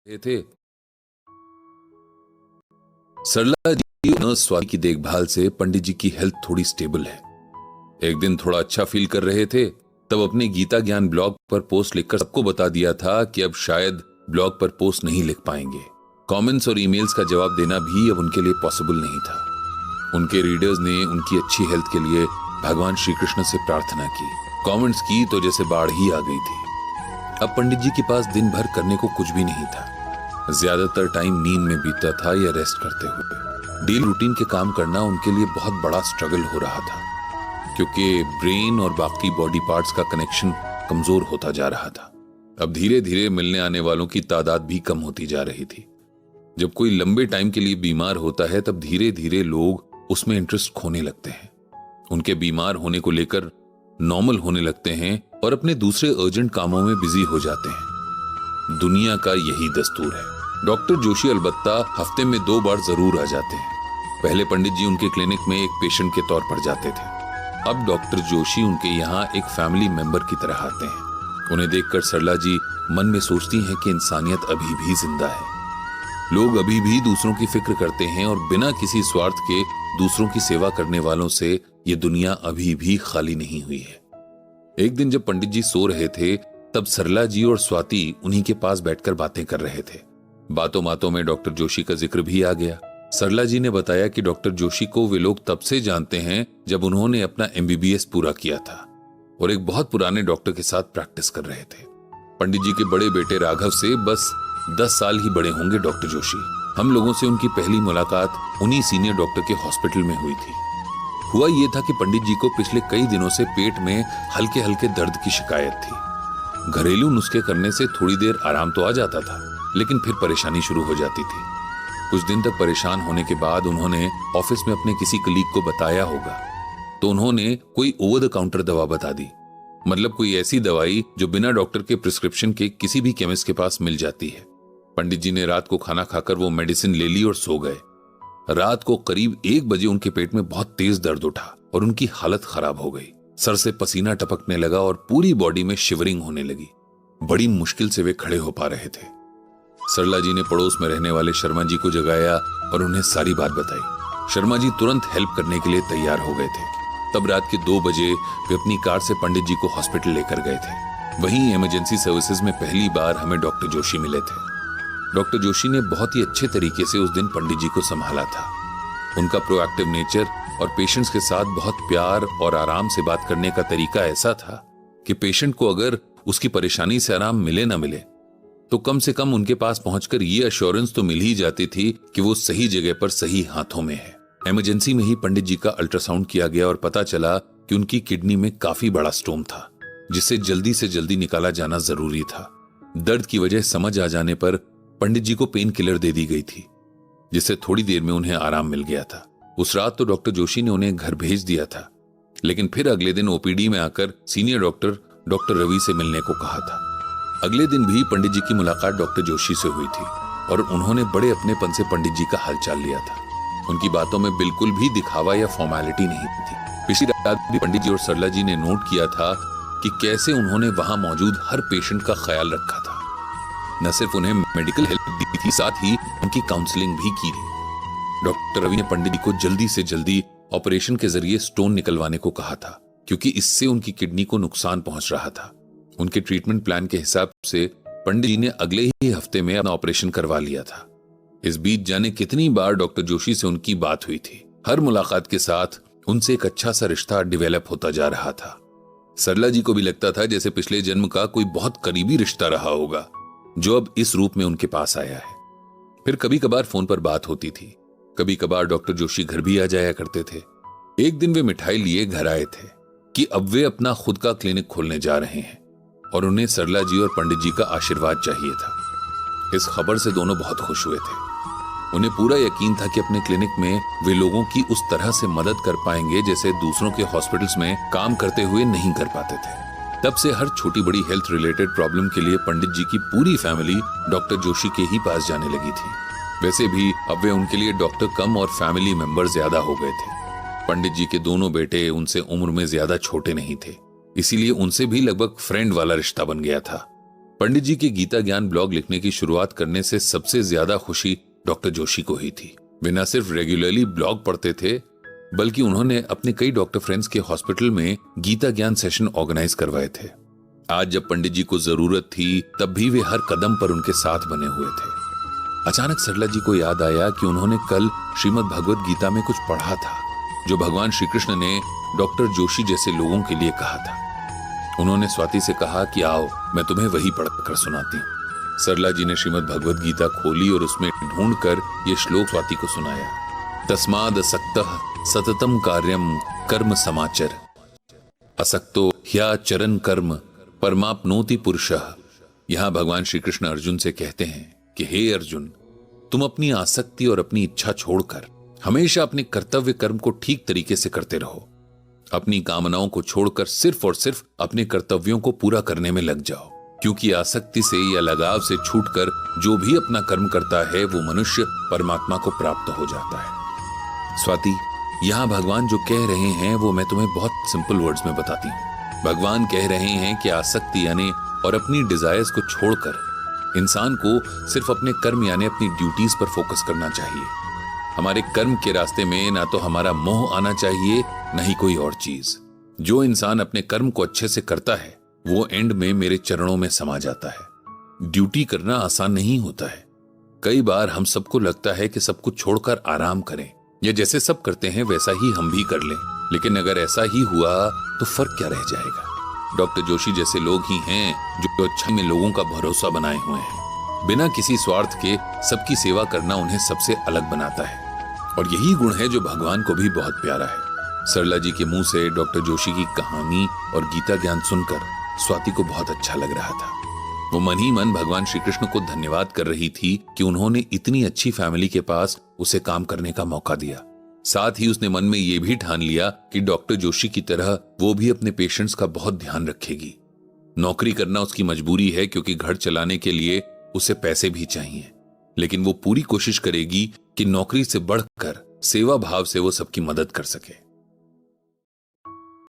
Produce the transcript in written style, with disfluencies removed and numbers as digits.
रहे थे। सरला जी नर्स स्वाति की देखभाल से पंडित जी की हेल्थ थोड़ी स्टेबल है। एक दिन थोड़ा अच्छा फील कर रहे थे, तब अपने गीता ज्ञान ब्लॉग पर पोस्ट लिखकर सबको बता दिया था कि अब शायद ब्लॉग पर पोस्ट नहीं लिख पाएंगे। कमेंट्स और ईमेल्स का जवाब देना भी अब उनके लिए पॉसिबल नहीं था। उनके रीडर्स ने उनकी अच्छी हेल्थ के लिए भगवान श्री कृष्ण से प्रार्थना की। कमेंट्स की तो जैसे बाढ़ ही आ गई थी। अब पंडित जी के पास दिन भर करने को कुछ भी नहीं था। ज्यादातर टाइम नींद में बीतता था या रेस्ट करते हुए। डेली रूटीन के काम करना उनके लिए बहुत बड़ा स्ट्रगल हो रहा था, क्योंकि ब्रेन और बाकी बॉडी पार्ट्स का कनेक्शन कमजोर होता जा रहा था। अब धीरे धीरे मिलने आने वालों की तादाद भी कम होती जा रही थी। जब कोई लंबे टाइम के लिए बीमार होता है तब धीरे धीरे लोग उसमें इंटरेस्ट खोने लगते हैं, उनके बीमार होने को लेकर नॉर्मल होने लगते हैं और अपने दूसरे अर्जेंट कामों में बिजी हो जाते हैं। दुनिया का यही दस्तूर है। डॉक्टर जोशी अलबत्ता हफ्ते में 2 बार जरूर आ जाते हैं। पहले पंडित जी उनके क्लिनिक में एक पेशेंट के तौर पर जाते थे। अब डॉक्टर जोशी उनके यहाँ एक फैमिली मेंबर की तरह आते हैं। उन्हें देखकर सरला जी मन में सोचती हैं कि इंसानियत अभी भी जिंदा है। लोग अभी भी दूसरों की फिक्र करते हैं और बिना किसी स्वार्थ के दूसरों की सेवा करने वालों से ये दुनिया अभी भी खाली नहीं हुई है। एक दिन जब पंडित जी सो रहे थे तब सरला जी और स्वाति उन्हीं के पास बैठकर बातें कर रहे थे। बातों बातों में डॉक्टर जोशी का जिक्र भी आ गया। सरला जी ने बताया कि डॉक्टर जोशी को वे लोग तब से जानते हैं जब उन्होंने अपना MBBS पूरा किया था और एक बहुत पुराने डॉक्टर के साथ प्रैक्टिस कर रहे थे। पंडित जी के बड़े बेटे राघव से बस 10 साल ही बड़े होंगे डॉक्टर जोशी। हम लोगों से उनकी पहली मुलाकात उन्हीं सीनियर डॉक्टर के हॉस्पिटल में हुई थी। हुआ ये था कि पंडित जी को पिछले कई दिनों से पेट में हल्के हल्के दर्द की शिकायत थी। घरेलू नुस्खे करने से थोड़ी देर आराम तो आ जाता था, लेकिन फिर परेशानी शुरू हो जाती थी। कुछ दिन तक परेशान होने के बाद उन्होंने ऑफिस में अपने किसी कलीग को बताया होगा, तो उन्होंने कोई ओवर द काउंटर दवा बता दी। मतलब कोई ऐसी दवाई जो बिना डॉक्टर के प्रिस्क्रिप्शन के किसी भी केमिस्ट के पास मिल जाती है। पंडित जी ने रात को खाना खाकर वो मेडिसिन ले ली और सो गए। रात को करीब 1 बजे उनके पेट में बहुत तेज दर्द उठा और उनकी हालत खराब हो गई। सर से पसीना टपकने लगा और पूरी बॉडी में शिवरिंग होने लगी। बड़ी मुश्किल से वे खड़े हो पा रहे थे। सरला जी ने पड़ोस में रहने वाले शर्मा जी को जगाया और उन्हें सारी बात बताई। शर्मा जी तुरंत हेल्प करने के लिए तैयार हो गए थे। तब रात के 2 बजे वे अपनी कार से पंडित जी को हॉस्पिटल लेकर गए थे। वहीं इमरजेंसी सर्विसेज में पहली बार हमें डॉक्टर जोशी मिले थे। डॉक्टर जोशी ने बहुत ही अच्छे तरीके से उस दिन पंडित जी को संभाला था। उनका प्रोएक्टिव नेचर और पेशेंट्स के साथ बहुत प्यार और आराम से बात करने का तरीका ऐसा था कि पेशेंट को अगर उसकी परेशानी से आराम मिले ना मिले तो कम से कम उनके पास पहुंचकर ये अश्योरेंस तो मिल ही जाती थी कि वो सही जगह पर सही हाथों में है। इमरजेंसी में ही पंडित जी का अल्ट्रासाउंड किया गया और पता चला कि उनकी किडनी में काफी बड़ा स्टोन था, जिसे जल्दी से जल्दी निकाला जाना जरूरी था। दर्द की वजह समझ आ जाने पर पंडित जी को पेन किलर दे दी गई थी, जिससे थोड़ी देर में उन्हें आराम मिल गया था। उस रात तो डॉक्टर जोशी ने उन्हें घर भेज दिया था, लेकिन फिर अगले दिन OPD में आकर सीनियर डॉक्टर रवि से मिलने को कहा था। अगले दिन भी पंडित जी की मुलाकात डॉक्टर जोशी से हुई थी और उन्होंने बड़े अपनेपन से पंडित जी का हालचाल लिया था। उनकी बातों में बिल्कुल भी दिखावा या फॉर्मेलिटी नहीं थी। पिछली रात भी पंडित जी और सरला जी ने नोट किया था कि कैसे उन्होंने वहां मौजूद हर पेशेंट का ख्याल रखा था। न सिर्फ उन्हें मेडिकल हेल्प दी थी, साथ ही उनकी काउंसलिंग भी की थी। डॉक्टर रवि ने पंडित जी को जल्दी से जल्दी ऑपरेशन के जरिए स्टोन निकलवाने को कहा था, क्योंकि इससे उनकी किडनी को नुकसान पहुंच रहा था। उनके ट्रीटमेंट प्लान के हिसाब से पंडित जी ने अगले ही हफ्ते में अपना ऑपरेशन करवा लिया था। इस बीच जाने कितनी बार डॉक्टर जोशी से उनकी बात हुई थी। हर मुलाकात के साथ उनसे एक अच्छा सा रिश्ता डेवलप होता जा रहा था। सरला जी को भी लगता था जैसे पिछले जन्म का कोई बहुत करीबी रिश्ता रहा होगा, जो अब इस रूप में उनके पास आया है। फिर कभी कभार फोन पर बात होती थी। कभी कभार डॉक्टर जोशी घर भी आ जाया करते थे। एक दिन वे मिठाई लिए घर आए थे कि अब वे अपना खुद का क्लिनिक खोलने जा रहे हैं और उन्हें सरला जी और पंडित जी का आशीर्वाद चाहिए था। इस खबर से दोनों बहुत खुश हुए थे। उन्हें पूरा यकीन था कि अपने क्लिनिक में वे लोगों की उस तरह से मदद कर पाएंगे जैसे दूसरों के हॉस्पिटल्स में काम करते हुए नहीं कर पाते थे। तब से हर छोटी बड़ी हेल्थ रिलेटेड प्रॉब्लम के लिए पंडित जी की पूरी फैमिली डॉक्टर जोशी के ही पास जाने लगी थी। वैसे भी अब वे उनके लिए डॉक्टर कम और फैमिली मेंबर ज्यादा हो गए थे। पंडित जी के दोनों बेटे उनसे उम्र में ज्यादा छोटे नहीं थे, इसीलिए उनसे भी लगभग फ्रेंड वाला रिश्ता बन गया था। पंडित जी के गीता ज्ञान ब्लॉग लिखने की शुरुआत करने से सबसे ज्यादा खुशी डॉक्टर जोशी को ही थी। वे न सिर्फ रेगुलरली ब्लॉग पढ़ते थे, बल्कि उन्होंने अपने कई डॉक्टर फ्रेंड्स के हॉस्पिटल में गीता ज्ञान सेशन ऑर्गेनाइज करवाए थे। आज जब पंडित जी को जरूरत थी, तब भी वे हर कदम पर उनके साथ बने हुए थे। अचानक सरला जी को याद आया कि उन्होंने कल श्रीमद् भगवद गीता में कुछ पढ़ा था, जो भगवान श्री कृष्ण ने डॉक्टर जोशी जैसे लोगों के लिए कहा था। उन्होंने स्वाति से कहा कि आओ, मैं तुम्हें वही पढ़कर सुनाती हूँ। सरला जी ने श्रीमद् भगवद गीता खोली और उसमें ढूंढकर ये श्लोक स्वाति को सुनाया। तस्माद असक्तः सततम कार्यम कर्म समाचर, असक्तो ह्याचरन् कर्म परमाप्नोति पुरुषः। यहां भगवान श्री कृष्ण अर्जुन से कहते हैं कि हे अर्जुन, तुम अपनी आसक्ति और अपनी इच्छा छोड़कर हमेशा अपने कर्तव्य कर्म को ठीक तरीके से करते रहो। अपनी कामनाओं को छोड़कर सिर्फ और सिर्फ अपने कर्तव्यों को पूरा करने में लग जाओ, क्योंकि आसक्ति से या लगाव से छूटकर जो भी अपना कर्म करता है वो मनुष्य परमात्मा को प्राप्त हो जाता है। स्वाति, यहाँ भगवान जो कह रहे हैं वो मैं तुम्हें बहुत सिंपल वर्ड्स में बताती हूँ। भगवान कह रहे हैं कि आसक्ति यानी और अपनी डिजायर्स को छोड़कर इंसान को सिर्फ अपने कर्म यानी अपनी ड्यूटीज पर फोकस करना चाहिए। हमारे कर्म के रास्ते में ना तो हमारा मोह आना चाहिए, न ही कोई और चीज। जो इंसान अपने कर्म को अच्छे से करता है वो एंड में मेरे चरणों में समा जाता है। ड्यूटी करना आसान नहीं होता है। कई बार हम सबको लगता है कि सब कुछ छोड़कर आराम करें, या जैसे सब करते हैं वैसा ही हम भी कर लें, लेकिन अगर ऐसा ही हुआ तो फर्क क्या रह जाएगा। डॉक्टर जोशी जैसे लोग ही हैं जो अच्छाई में लोगों का भरोसा बनाए हुए हैं। बिना किसी स्वार्थ के सबकी सेवा करना उन्हें सबसे अलग बनाता है, और यही गुण है जो भगवान को भी बहुत प्यारा है। सरला जी के मुंह से डॉक्टर जोशी की कहानी और गीता ज्ञान सुनकर स्वाति को बहुत अच्छा लग रहा था। वो मन ही मन भगवान श्री कृष्ण को धन्यवाद कर रही थी कि उन्होंने इतनी अच्छी फैमिली के पास उसे काम करने का मौका दिया। साथ ही उसने मन में ये भी ठान लिया कि डॉक्टर जोशी की तरह वो भी अपने पेशेंट्स का बहुत ध्यान रखेगी। नौकरी करना उसकी मजबूरी है, क्योंकि घर चलाने के लिए उसे पैसे भी चाहिए, लेकिन वो पूरी कोशिश करेगी कि नौकरी से बढ़कर सेवा भाव से वो सबकी मदद कर सके।